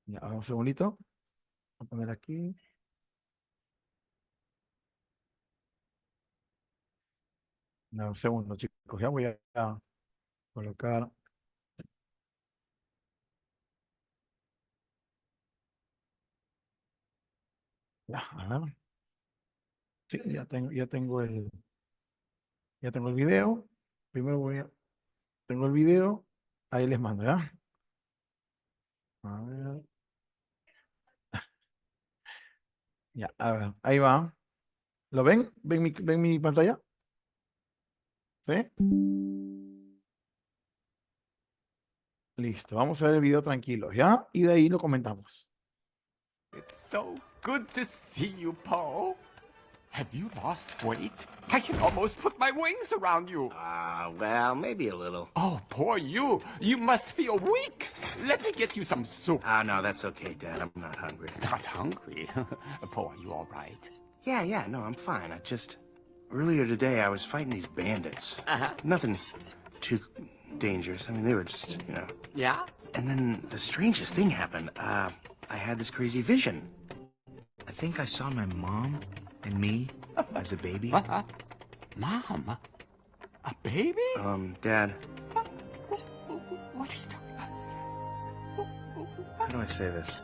Ya, a ver, un segundito. Voy a poner aquí. Ya, un segundo, chicos. Ya voy a colocar. Ya, a ver. Sí, ya tengo el video. Primero tengo el video. Ahí les mando, ¿ya? A ver. Ya, a ver, ahí va. ¿Lo ven? ¿Ven mi pantalla? ¿Sí? Listo, vamos a ver el video tranquilos, ¿ya? Y de ahí lo comentamos. It's so good to see you, Paul. Have you lost weight? I can almost put my wings around you. Well, maybe a little. Oh, poor you. You must feel weak. Let me get you some soup. No, that's okay, Dad. I'm not hungry. Not hungry? Paul, are you all right? Yeah, no, I'm fine. Earlier today, I was fighting these bandits. Nothing too dangerous. I mean, they were just, Yeah? And then the strangest thing happened. I had this crazy vision. I think I saw my mom and me as a baby. Mom? A baby? Dad, What are you doing? how do I say this?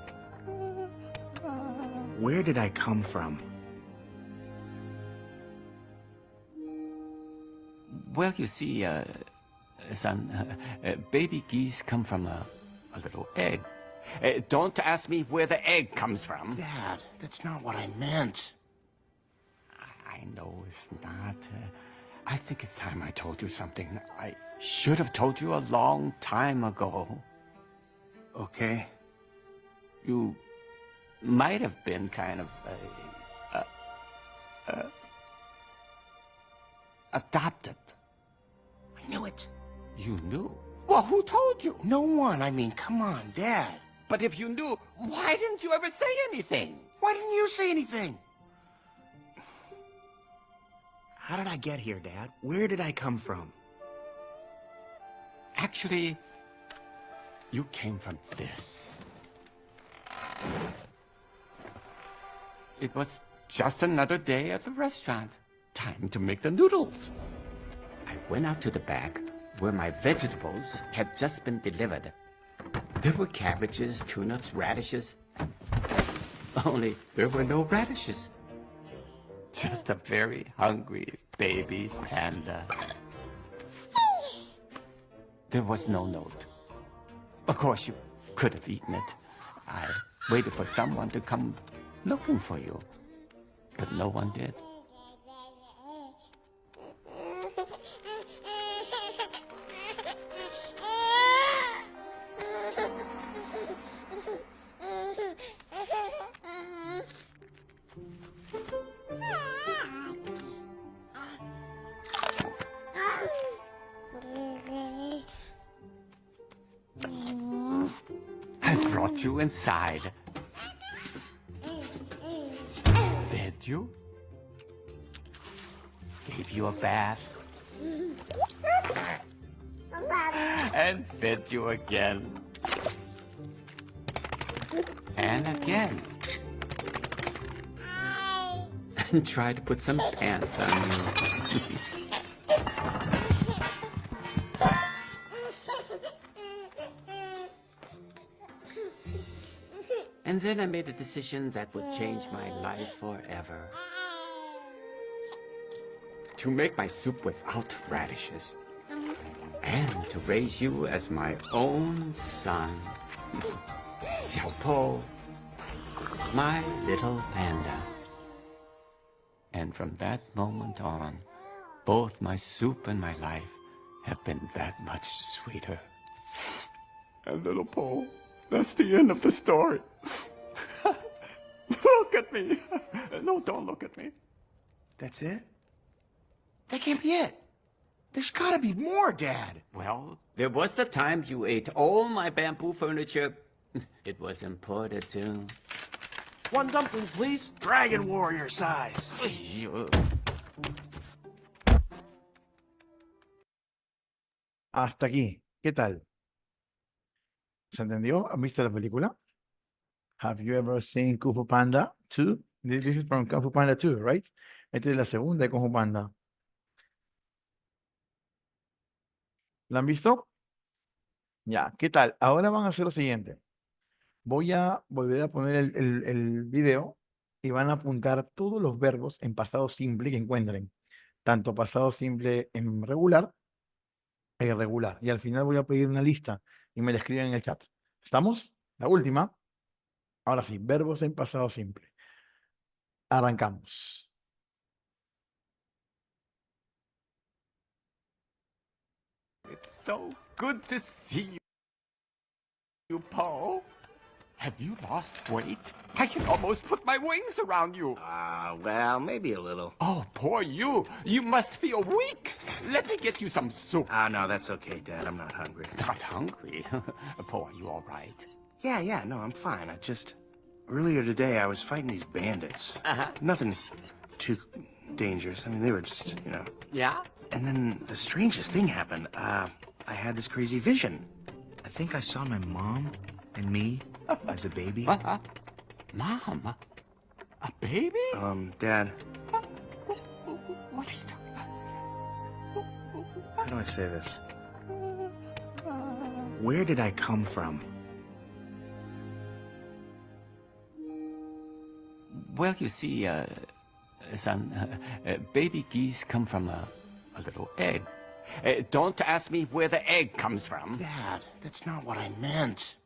Where did I come from? Well, you see, son, baby geese come from a little egg. Don't ask me where the egg comes from. Dad, that's not what I meant. I know it's not. I think it's time I told you something. I should have told you a long time ago. Okay. You might have been kind of adopted. I knew it. You knew? Well, who told you? No one. I mean, come on, Dad. But if you knew, why didn't you ever say anything? Why didn't you say anything? How did I get here, Dad? Where did I come from? Actually, you came from this. It was just another day at the restaurant. Time to make the noodles. I went out to the back where my vegetables had just been delivered. There were cabbages, turnips, radishes. Only there were no radishes. Just a very hungry baby panda. There was no note. Of course, you could have eaten it. I waited for someone to come looking for you, but no one did. I brought you inside. Fed you. Gave you a bath. And fed you again. And again. And tried to put some pants on you. And then I made a decision that would change my life forever. To make my soup without radishes. And to raise you as my own son. Xiaopo, my little panda. And from that moment on, both my soup and my life have been that much sweeter. And little Po, that's the end of the story. Look at me. No, don't look at me. That's it? That can't be it. There's gotta be more, Dad. Well, there was the time you ate all my bamboo furniture. It was imported too. One dumpling, please. Dragon warrior size. Hasta aquí. ¿Qué tal? ¿Se entendió? ¿Han visto la película? Have you ever seen Kung Fu Panda 2? This is from Kung Fu Panda 2, right? Esta es la segunda de Kung Fu Panda. ¿La han visto? Ya, ¿qué tal? Ahora van a hacer lo siguiente. Voy a volver a poner el video y van a apuntar todos los verbos en pasado simple que encuentren. Tanto pasado simple en regular e irregular. Y al final voy a pedir una lista y me la escriben en el chat. ¿Estamos? La última. Ahora sí, verbos en pasado simple. Arrancamos. It's so good to see you, Paul. Have you lost weight? I can almost put my wings around you. Well, maybe a little. Oh, poor you. You must feel weak. Let me get you some soup. No, that's okay, Dad. I'm not hungry. Not hungry? Paul, are you all right? Yeah, no, I'm fine. Earlier today, I was fighting these bandits. Nothing too dangerous. I mean, they were just, Yeah? And then the strangest thing happened. I had this crazy vision. I think I saw my mom and me as a baby. Mom? A baby? Dad, What are you talking how do I say this? Where did I come from? Well, you see, son, baby geese come from a little egg. Don't ask me where the egg comes from. Dad, that's not what I meant.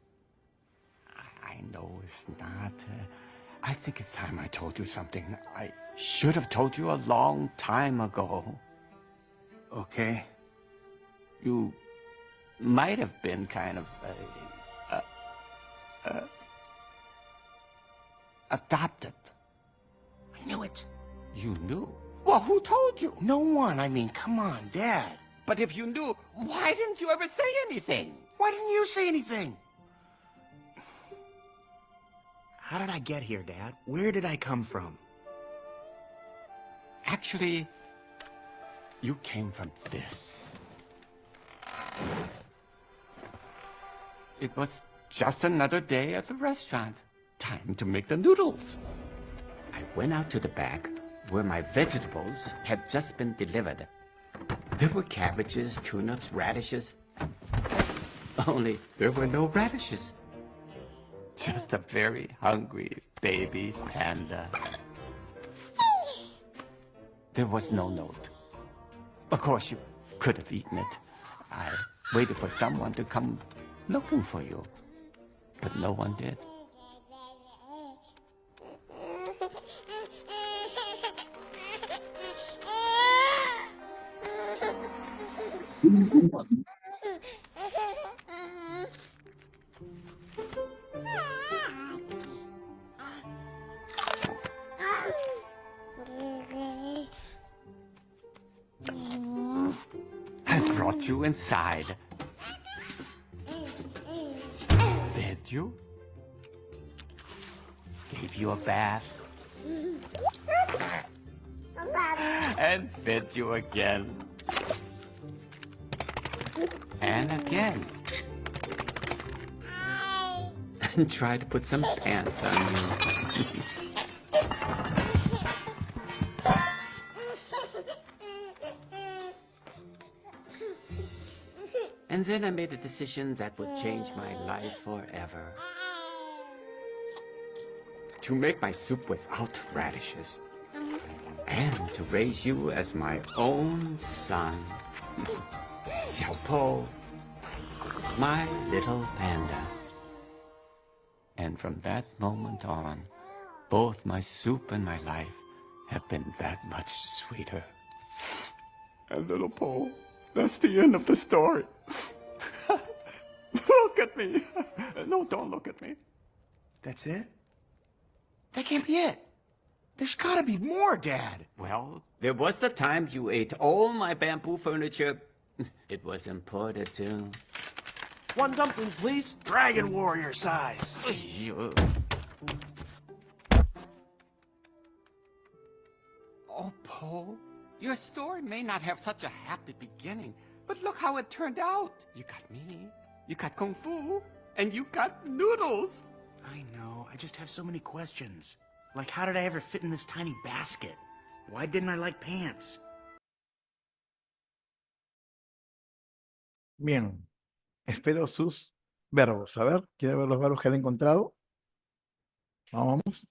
I know it's not. I think it's time I told you something I should have told you a long time ago. Okay. You might have been kind of adopted. I knew it. You knew? Well, who told you? No one. I mean, come on, Dad. But if you knew, why didn't you ever say anything? Why didn't you say anything? How did I get here, Dad? Where did I come from? Actually, you came from this. It was just another day at the restaurant. Time to make the noodles. I went out to the back where my vegetables had just been delivered. There were cabbages, turnips, radishes. Only there were no radishes. Just a very hungry baby panda. There was no note. Of course, you could have eaten it. I waited for someone to come looking for you, but no one did. I brought you inside. Fed you. Gave you a bath. And fed you again. And again. And tried to put some pants on you. And then I made a decision that would change my life forever. To make my soup without radishes. And to raise you as my own son. Xiaopo, my little panda. And from that moment on, both my soup and my life have been that much sweeter. And little Po, that's the end of the story. Look at me. No, don't look at me. That's it? That can't be it. There's gotta be more, Dad. Well, there was the time you ate all my bamboo furniture. It was imported too. One dumpling, please. Dragon warrior size. Oh, Paul, your story may not have such a happy beginning, but look how it turned out. You got me, you got Kung Fu, and you got noodles. I know. I just have so many questions. Like, how did I ever fit in this tiny basket? Why didn't I like pants? Bien, espero sus verbos. A ver, ¿quiere ver los verbos que han encontrado? Vamos.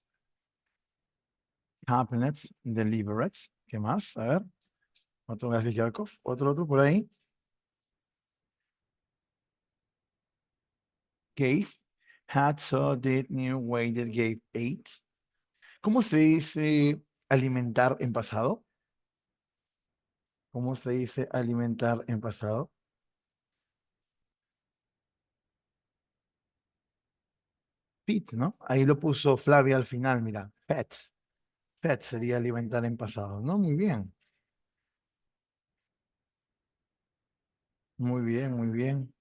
Happiness, deliverance. ¿Qué más? A ver. Otro gracias, Yakov. Otro por ahí. Gave. Had, saw, did, knew, waited, gave, ate. ¿Cómo se dice alimentar en pasado? ¿Cómo se dice alimentar en pasado? Feed, ¿no? Ahí lo puso Flavia al final, mira. Pet. Pet sería alimentar en pasado, ¿no? Muy bien. Muy bien, muy bien.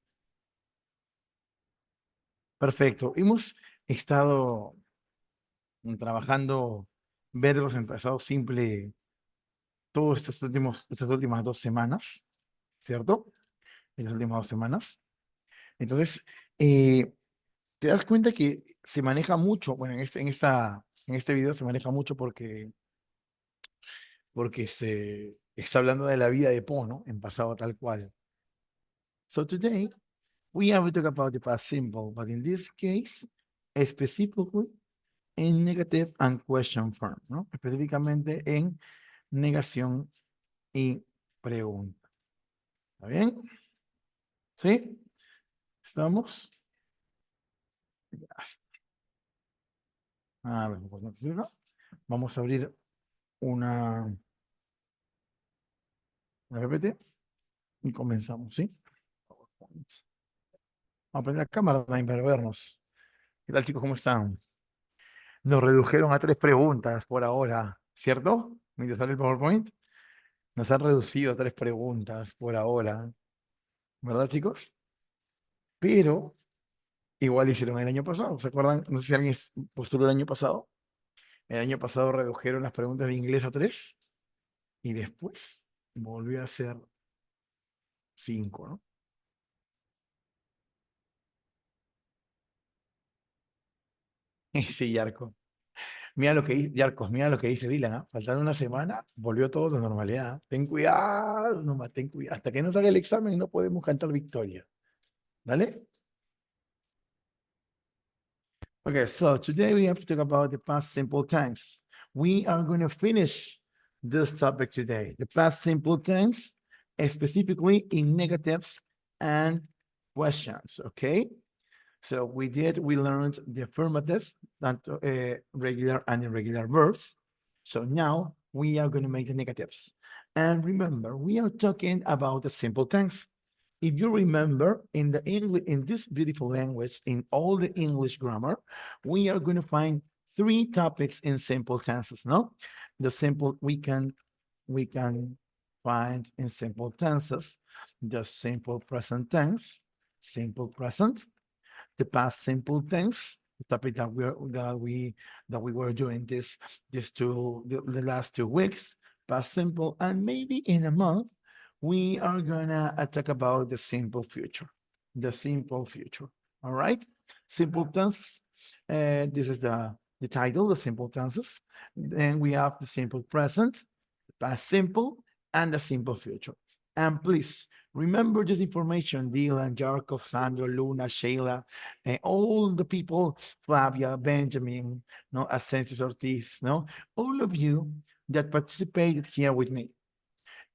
Perfecto. Hemos estado trabajando verbos en pasado simple todas estas últimas 2 semanas, ¿cierto? Estas últimas 2 semanas. Entonces, eh, te das cuenta que se maneja mucho, bueno, en este video se maneja mucho porque se está hablando de la vida de Po, ¿no? En pasado tal cual. So today, we have to talk about the past simple, but in this case, specifically en negative and question form, ¿no? Específicamente en negación y pregunta. ¿Está bien? ¿Sí? ¿Estamos? A ver, pues no funciona. Vamos a abrir una PPT y comenzamos, ¿sí? Vamos a prender la cámara también para vernos. ¿Qué tal, chicos? ¿Cómo están? Nos redujeron a 3 preguntas por ahora, ¿cierto? Mientras sale el PowerPoint, nos han reducido a 3 preguntas por ahora, ¿verdad, chicos? Pero igual hicieron el año pasado, ¿se acuerdan? No sé si alguien postuló el año pasado. El año pasado redujeron las preguntas de inglés a 3 y después volvió a ser 5, ¿no? Sí, Yarko. Mira lo que dice, Yarkos, mira lo que dice Dylan, ¿ah? Faltando una semana, volvió todo a la normalidad. Ten cuidado, nomás, ten cuidado. Hasta que no salga el examen no podemos cantar victoria. ¿Vale? Okay, so today we have to talk about the past simple tense. We are going to finish this topic today. The past simple tense, specifically in negatives and questions, okay? So we learned the affirmatives, that regular and irregular verbs. So now we are going to make the negatives. And remember, we are talking about the simple tense. If you remember, in the English, in this beautiful language, in all the English grammar, we are going to find 3 topics in simple tenses. No, the simple we can find in simple tenses the simple present tense, simple present, the past simple tense, the topic that we were doing the last 2 weeks, past simple, and maybe in a month we are gonna talk about the simple future. The simple future. All right. Simple tenses. This is the title, the simple tenses. Then we have the simple present, the past simple, and the simple future. And please remember this information, Dylan, Jarkov, Sandra, Luna, Sheila, and all the people, Flavia, Benjamin, no, Ascensius Ortiz, no, all of you that participated here with me.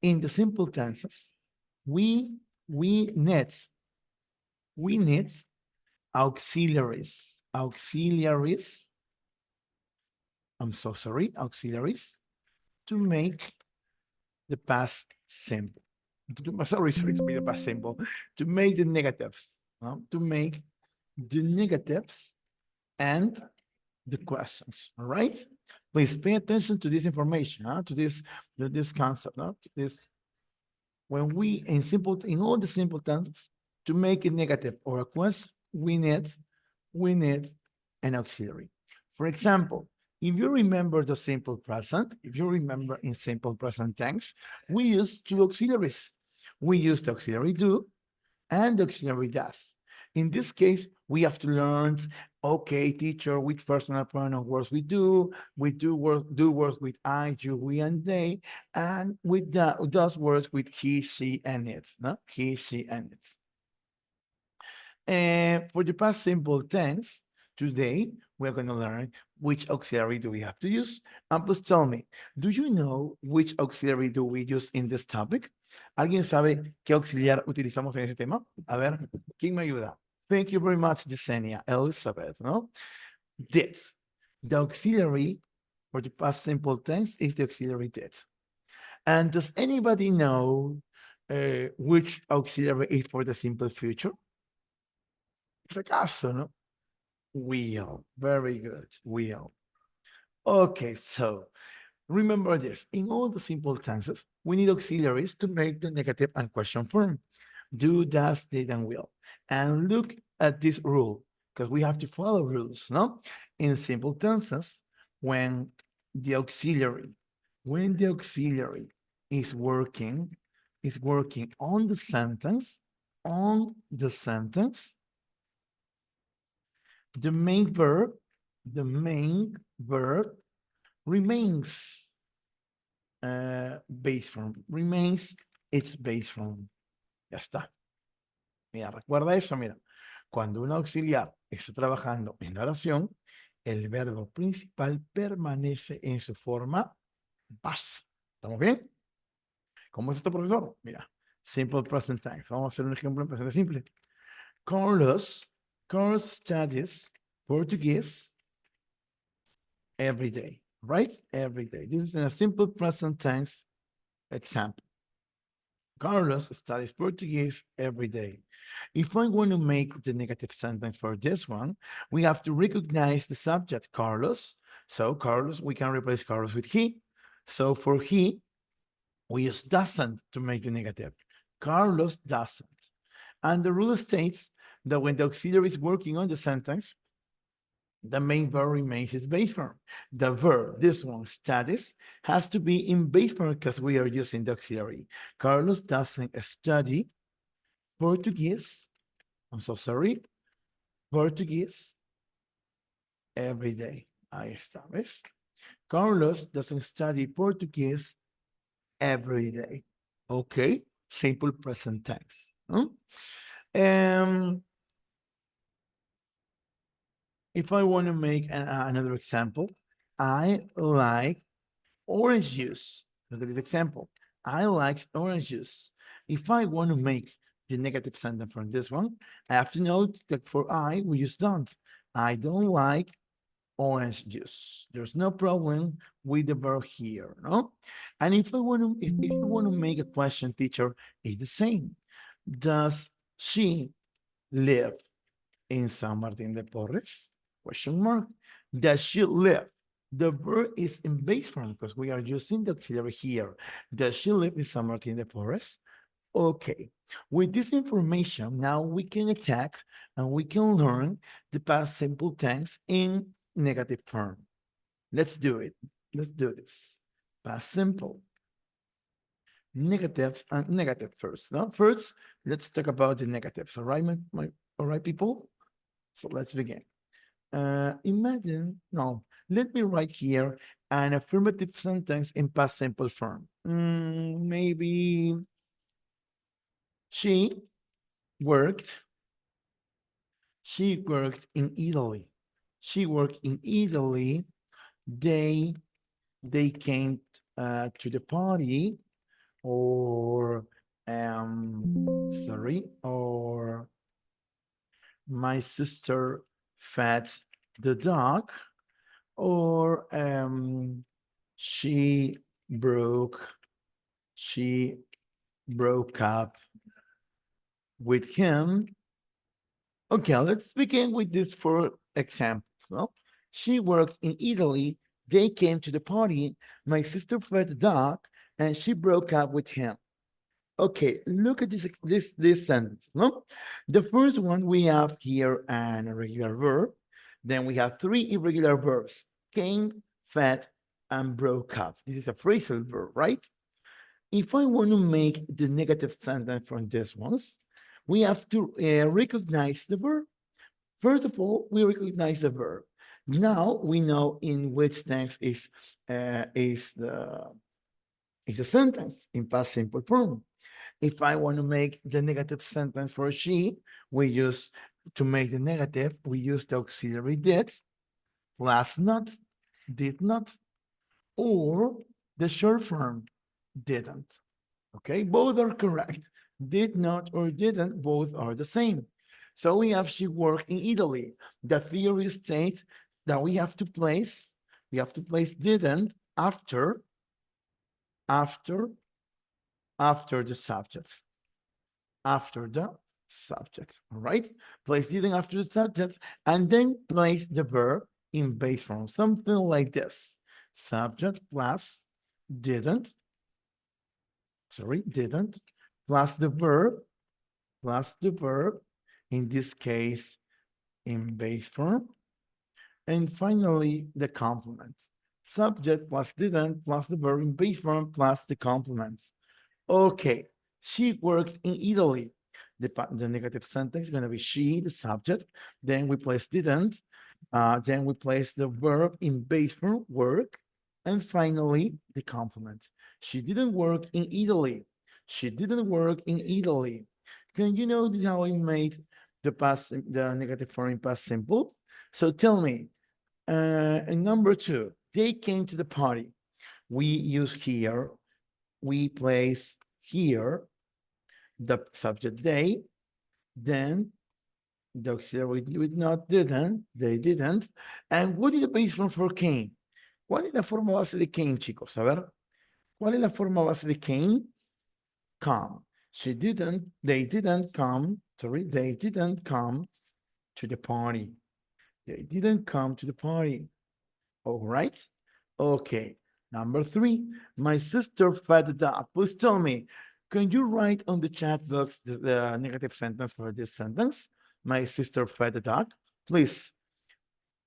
In the simple tenses, we need auxiliaries. Auxiliaries. I'm so sorry, auxiliaries to make the past simple. Sorry to be the past simple. To make the negatives. No? To make the negatives and the questions. All right. Please pay attention to this information, to this concept, to this. When we in all the simple tenses, to make it negative or a question, we need an auxiliary. For example, if you remember the simple present, if you remember in simple present tense, we use 2 auxiliaries. We use the auxiliary do and the auxiliary does. In this case, we have to learn, okay, teacher, which personal pronoun words we do words with I, you, we, and they, and with those words with he, she, and it, no? He, she, and it. And for the past simple tense, today we're going to learn which auxiliary do we have to use. And please tell me, do you know which auxiliary do we use in this topic? ¿Alguien sabe qué auxiliar utilizamos en este tema? A ver, ¿quién me ayuda? Thank you very much, Yesenia, Elizabeth, no? This. The auxiliary for the past simple tense is the auxiliary did. And does anybody know which auxiliary is for the simple future? Por acaso, ¿no? Will. Very good. Will. Okay, so remember this. In all the simple tenses, we need auxiliaries to make the negative and question form. Do, does, did, and will. And look at this rule, because we have to follow rules, no? In simple tenses, when the auxiliary is working on the sentence, the main verb remains base form, remains its base form. Ya está. Mira, recuerda eso, mira. Cuando un auxiliar está trabajando en la oración, el verbo principal permanece en su forma base. ¿Estamos bien? ¿Cómo es esto, profesor? Mira, simple present tense. Vamos a hacer un ejemplo en presente simple. Carlos studies Portuguese every day, right? Every day. This is a simple present tense example. Carlos studies Portuguese every day. If I want to make the negative sentence for this one, we have to recognize the subject, Carlos. So Carlos, we can replace Carlos with he. So for he, we use doesn't to make the negative. Carlos doesn't. And the rule states that when the auxiliary is working on the sentence, the main verb remains its base form. The verb, this one, studies, has to be in base form because we are using the auxiliary. Carlos doesn't study Portuguese, I'm so sorry, Portuguese every day. Ahí está, ¿ves? Carlos doesn't study Portuguese every day. Okay, simple present tense. If I want to make another example, I like orange juice. Look at this example. I like orange juice. If I want to make the negative sentence from this one, I have to note that for I, we use don't. I don't like orange juice. There's no problem with the verb here, no? And if you want to make a question, teacher, it's the same. Does she live in San Martin de Porres? Question mark. Does she live? The verb is in base form because we are using the auxiliary here. Does she live in San Martin de Porres? Okay. With this information, now we can attack and we can learn the past simple tense in negative form. Let's do it. Let's do this. Past simple. Negatives and negative first. Now, first, let's talk about the negatives. All right, all right, people? So let's begin. Let me write here an affirmative sentence in past simple form. Maybe she worked in Italy. She worked in Italy. They came to the party, or or my sister fed the dog, or she broke up with him. Okay, let's begin with this for example. Well, she worked in Italy. They came to the party. My sister fed the dog, and she broke up with him. Okay, look at this sentence. No, the first one we have here an irregular verb. Then we have three irregular verbs: came, fed, and broke up. This is a phrasal verb, right? If I want to make the negative sentence from this ones, We have to recognize the verb. First of all, we recognize the verb. Now we know in which tense is the sentence in past simple form. If I want to make the negative sentence for she, we use to make the negative, we use the auxiliary did plus not, did not, or the short form didn't. Okay, both are correct. Did not or didn't, both are the same. So we have she worked in Italy. The theory states that we have to place didn't after the subject. After the subject, all right? Place didn't after the subject, and then place the verb in base form, something like this. Subject plus didn't, didn't, plus the verb, in this case, in base form, and finally, the complement. Subject plus didn't plus the verb in base form plus the complements. Okay, she worked in Italy. The negative sentence is going to be she, the subject. Then we place didn't. Then we place the verb in base form, work. And finally, the complement. She didn't work in Italy. She didn't work in Italy. Can you know how I made the negative form in past simple? So tell me, and number two, they came to the party. We use here, we place here the subject they, then the auxiliary with not didn't, they didn't. And what is the base form for came? ¿Cuál es la forma base de came, chicos? A ver, ¿cuál es la forma base de came? Come. She didn't, they didn't come, they didn't come to the party. They didn't come to the party. All right. Okay. Number three, my sister fed the dog. Please tell me, can you write on the chat box the negative sentence for this sentence? My sister fed the dog. Please,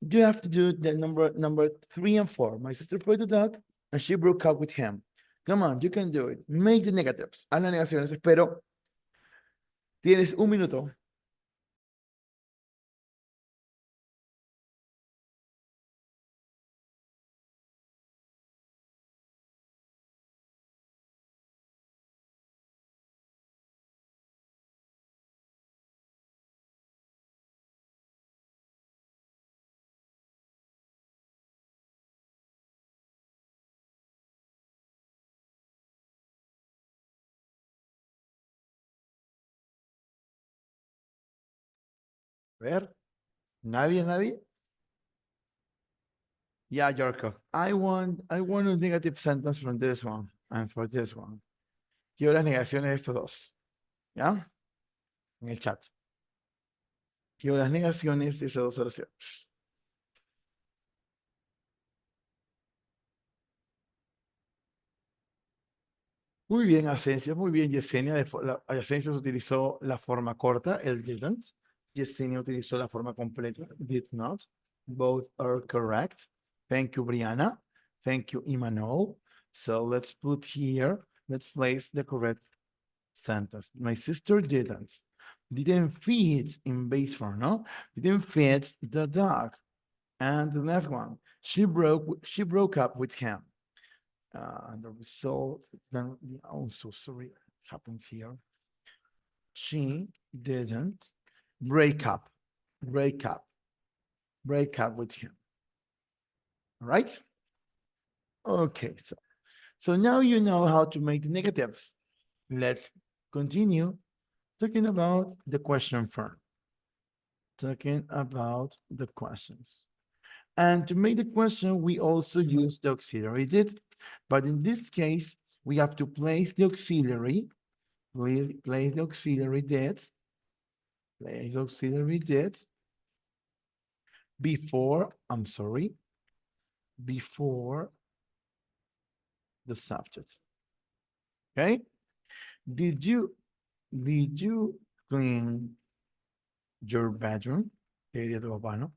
you have to do the number 3 and 4. My sister fed the dog and she broke up with him. Come on, you can do it. Make the negatives. Haz las negaciones. Espero. Tienes un minuto. A ver. Nadie. Yeah, Yarkov. I want a negative sentence from this one and for this one. Quiero las negaciones de estos dos. ¿Ya? En el chat. Quiero las negaciones de esas dos oraciones. Muy bien, Asensio. Muy bien, Yesenia. Asensio utilizó la forma corta, el didn't. Yesenia utilizó la forma completa, did not. Both are correct. Thank you, Brianna. Thank you, Imanol. So let's put here, let's place the correct sentence. My sister didn't feed in base form, no? Didn't feed the dog. And the next one, she broke up with him. And the result, then also, sorry, happens here. She didn't break up with him. All right? Okay, so now you know how to make the negatives. Let's continue talking about the question form. Talking about the questions. And to make the question, we also use the auxiliary did. But in this case, we have to place the auxiliary, place the auxiliary did, before the subject. Okay? Did you clean your bedroom? ¿Qué diría tu papá, no?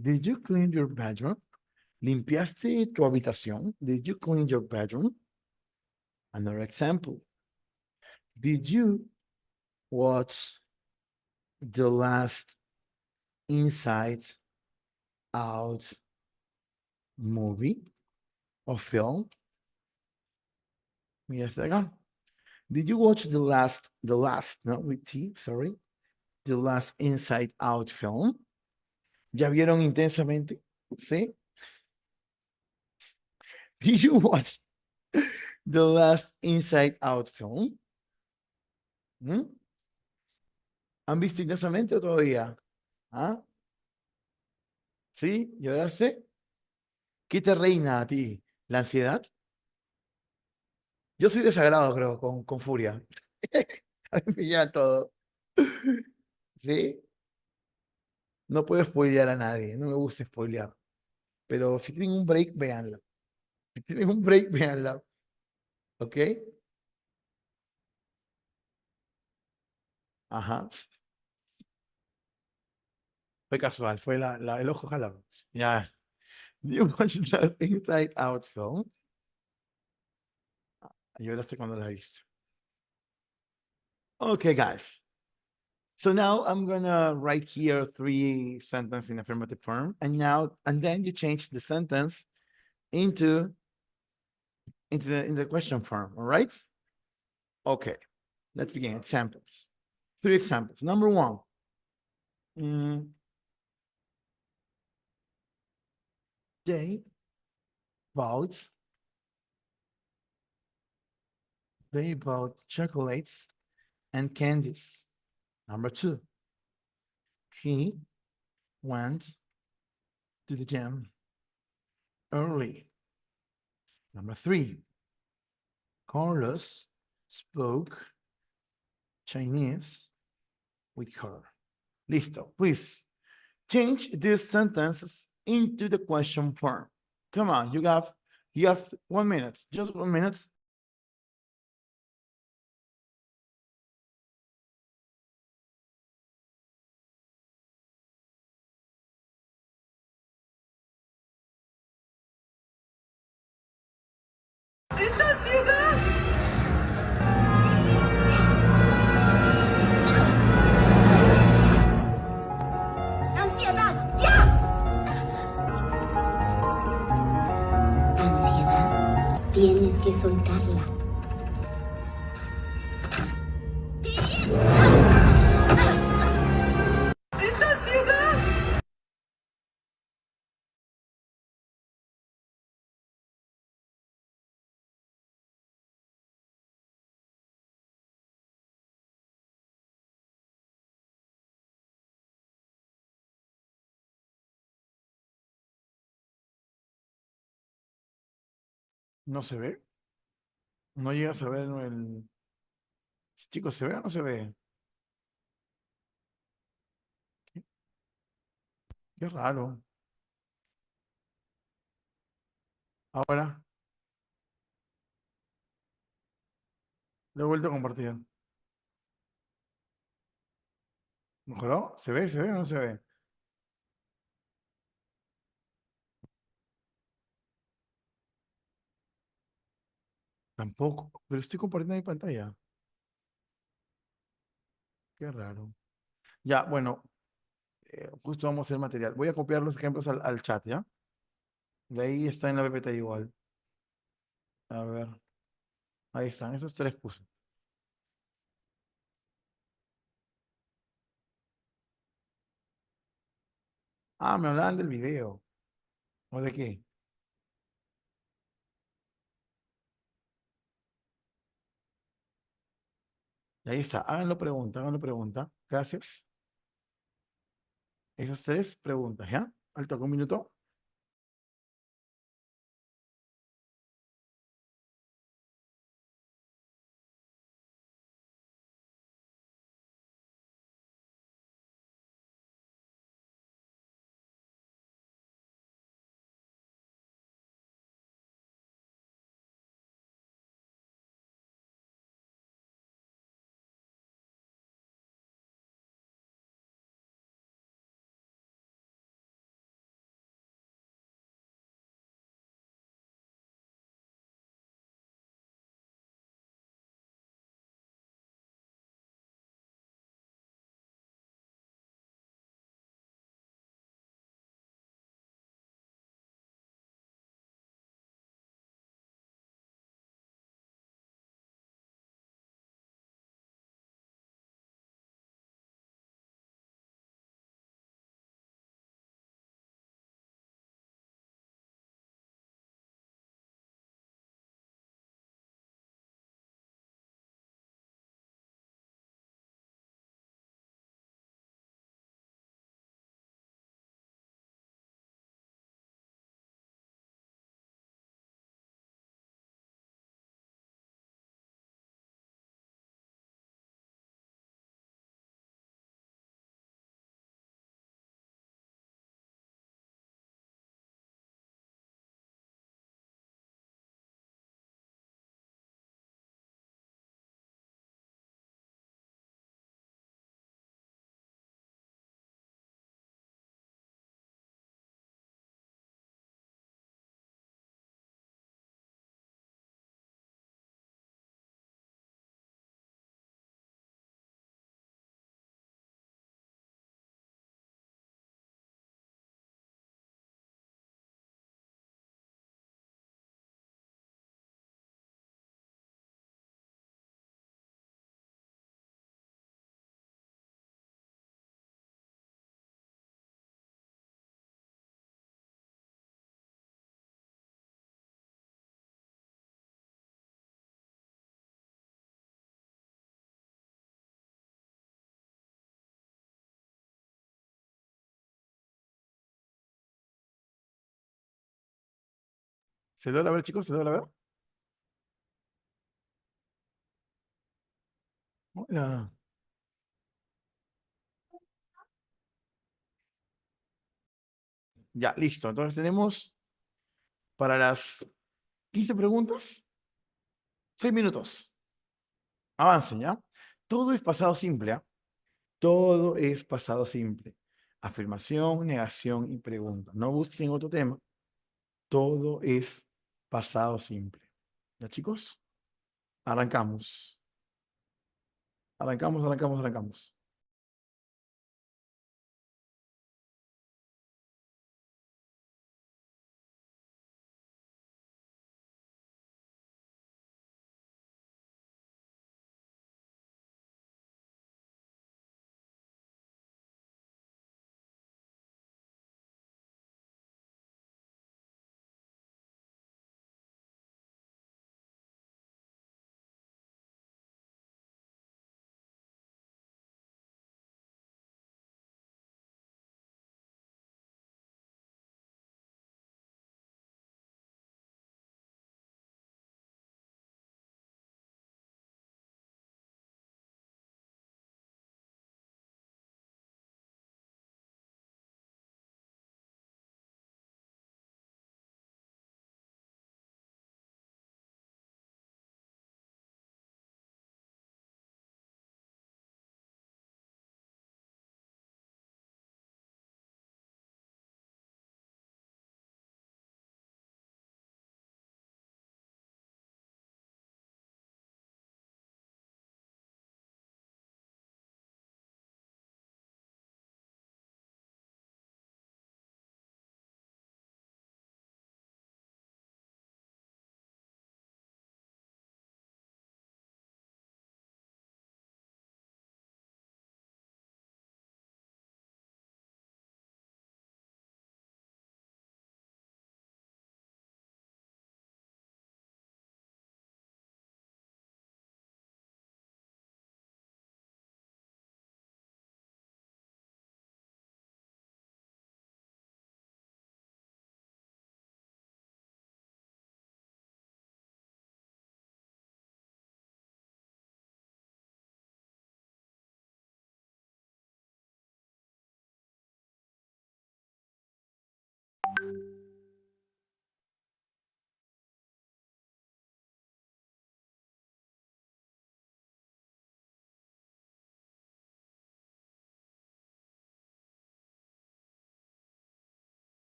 Did you clean your bedroom? ¿Limpiaste tu habitación? Did you clean your bedroom? Another example. Did you watch the last Inside Out movie or film? Yes, acá. Did you watch no, with T, sorry, the last Inside Out film? ¿Ya vieron intensamente? ¿Sí? Did you watch the last Inside Out film? ¿Mm? ¿Han visto intensamente o todavía? ¿Ah? ¿Sí? ¿Y ahora sé? ¿Qué te reina a ti? ¿La ansiedad? Yo soy desagrado, creo, con furia. A mí me llena todo. ¿Sí? No puedo spoilear a nadie, no me gusta spoilear. Pero si tienen un break, véanla. Si tienen un break, véanla. ¿Ok? Ajá. Fue casual, fue el ojo jalado. Ya. You watch the Inside Out film. Yo ahora sé cuando la viste. Okay, guys. So now I'm gonna write here 3 sentences in affirmative form, and then you change the sentence into in the question form. All right? Okay. Let's begin. Examples. 3 examples. Number 1. Mm, they bought they bought chocolates and candies. Number 2. He went to the gym early. Number 3. Carlos spoke Chinese with her. Listo. Please change these sentences into the question form. Come on, you have 1 minute, just 1 minute. ¡Ansiedad! ¡Ya! Ansiedad. Tienes que soltarla. ¡Es ansiedad! No se ve. No llegas a ver el. Chicos, ¿se ve o no se ve? Qué raro. Ahora, lo he vuelto a compartir. ¿Mejoró? ¿Se ve? ¿Se ve o no se ve? Tampoco. Pero estoy compartiendo mi pantalla. Qué raro. Ya, bueno, justo vamos a hacer material. Voy a copiar los ejemplos al chat, ¿ya? De ahí está en la PPT igual. A ver, ahí están, esos 3 puse. Ah, me hablaban del video. ¿O de qué? Y ahí está, háganlo pregunta, háganlo pregunta. Gracias. Esas 3 preguntas, ¿ya? Alto, 1 minuto. ¿Se logra ver, chicos? ¿Se logra ver? Hola. Ya, listo. Entonces tenemos para las 15 preguntas, 6 minutos. Avancen, ¿ya? Todo es pasado simple, ¿ah? Todo es pasado simple. Afirmación, negación y pregunta. No busquen otro tema. Todo es pasado simple. ¿Ya, chicos? Arrancamos. Arrancamos.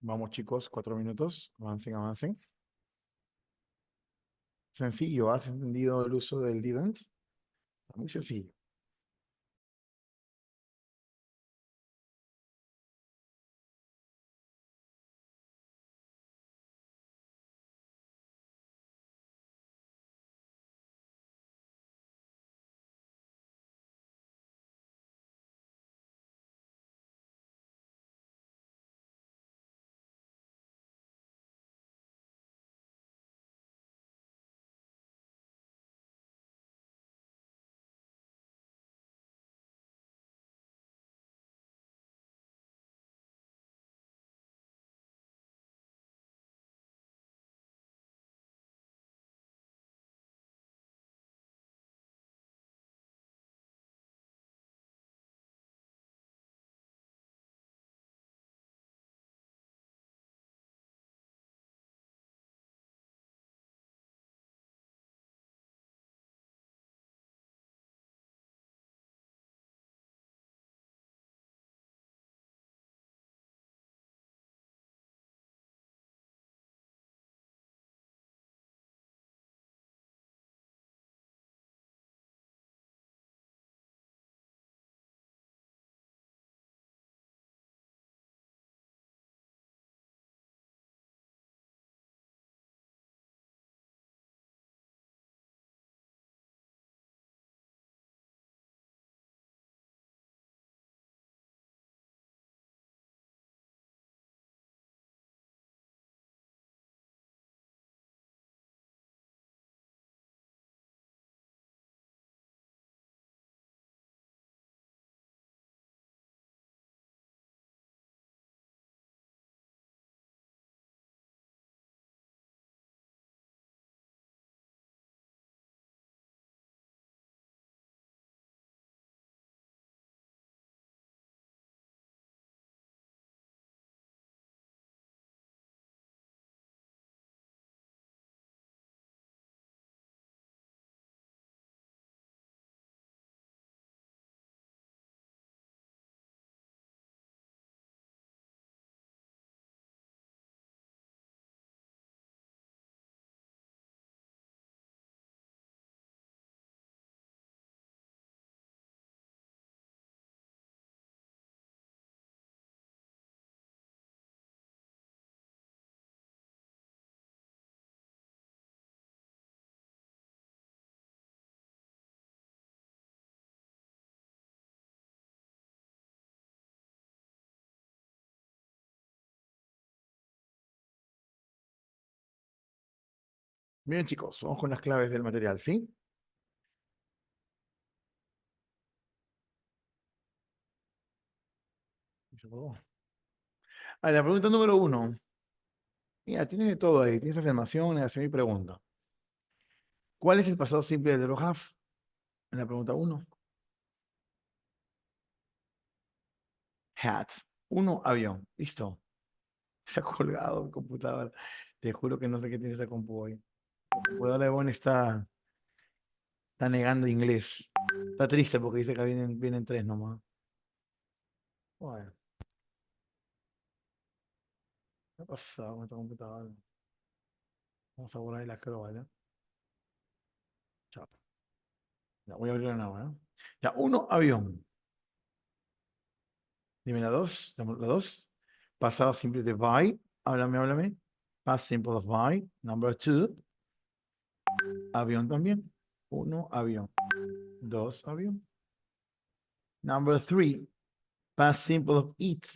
Vamos, chicos, 4 minutos. Avancen. Sencillo, ¿has entendido el uso del didn't? Muy sencillo. Bien, chicos, vamos con las claves del material, ¿sí? La pregunta número 1. Mira, tienes de todo ahí. Tienes afirmación, negación y pregunta. ¿Cuál es el pasado simple del verbo have? En la pregunta 1. Had. 1, avión. Listo. Se ha colgado el computador. Te juro que no sé qué tiene esa compu hoy. La computadora de Bon está negando inglés. Está triste porque dice que vienen 3 nomás. Bueno, ¿qué ha pasado con esta computadora? Vamos a borrar el acro, ¿vale? Chao. Ya voy a abrir una nueva, ¿no? Ya, 1, avión. Dime la 2. La 2. Pasado simple de by. Háblame. Past simple of by. Number 2. Avión también. 1, avión. 2, avión. Number 3. Past simple of eat.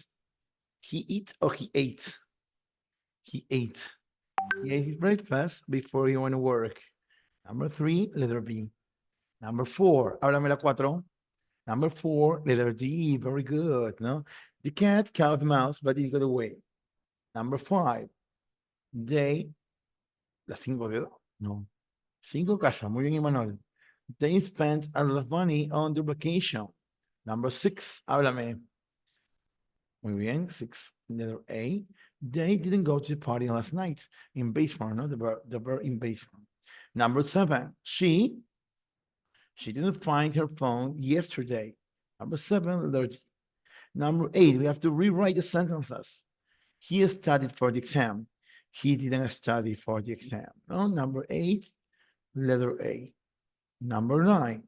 He eat or he ate? He ate. He ate his breakfast before he went to work. Number 3, letter B. Number 4. Háblame la 4. Number 4, letter D. Very good, ¿no? The cat caught the mouse, but it got away. Number 5. They, la 5 dedo, no. 5 casa, muy bien, Emanuel. They spent a lot of money on their vacation. Number 6, háblame. Muy bien, 6, letter A. They didn't go to the party last night. In base form, no? The verb in base form. Number 7, she didn't find her phone yesterday. Number 7, letter G. Number 8, we have to rewrite the sentences. He studied for the exam. He didn't study for the exam. No, number 8, letter A. Number 9,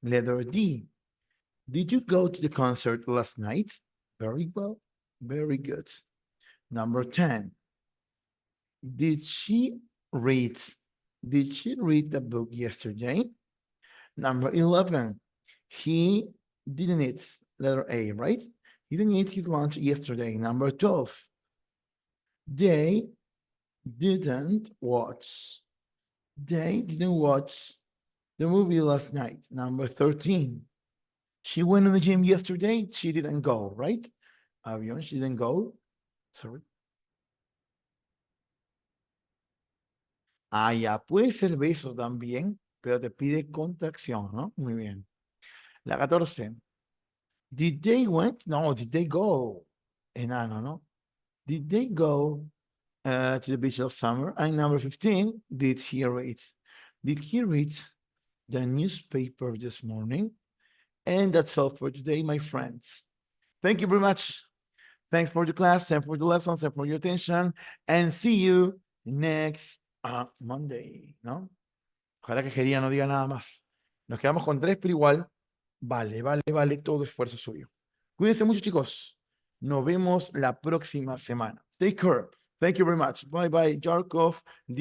letter D. Did you go to the concert last night? Very well, very good. Number 10, did she read the book yesterday? Number 11, he didn't eat, letter A, right? He didn't eat his lunch yesterday. Number 12, they didn't watch the movie last night. Number 13, she went to the gym yesterday. She didn't go, right? Avión, she didn't go. Sorry. Ah, ya, puede ser beso también, pero te pide contracción, ¿no? Muy bien. La 14. Did they went? No, did they go? Enano, ¿no? Did they go to the beach of summer? And number 15, did he read? Did he read the newspaper this morning? And that's all for today, my friends. Thank you very much. Thanks for the class and for the lessons and for your attention. And see you next Monday, ¿no? Ojalá que Gería no diga nada más. Nos quedamos con 3, pero igual, vale todo esfuerzo suyo. Cuídense mucho, chicos. Nos vemos la próxima semana. Take care. Thank you very much. Bye, Yarkov.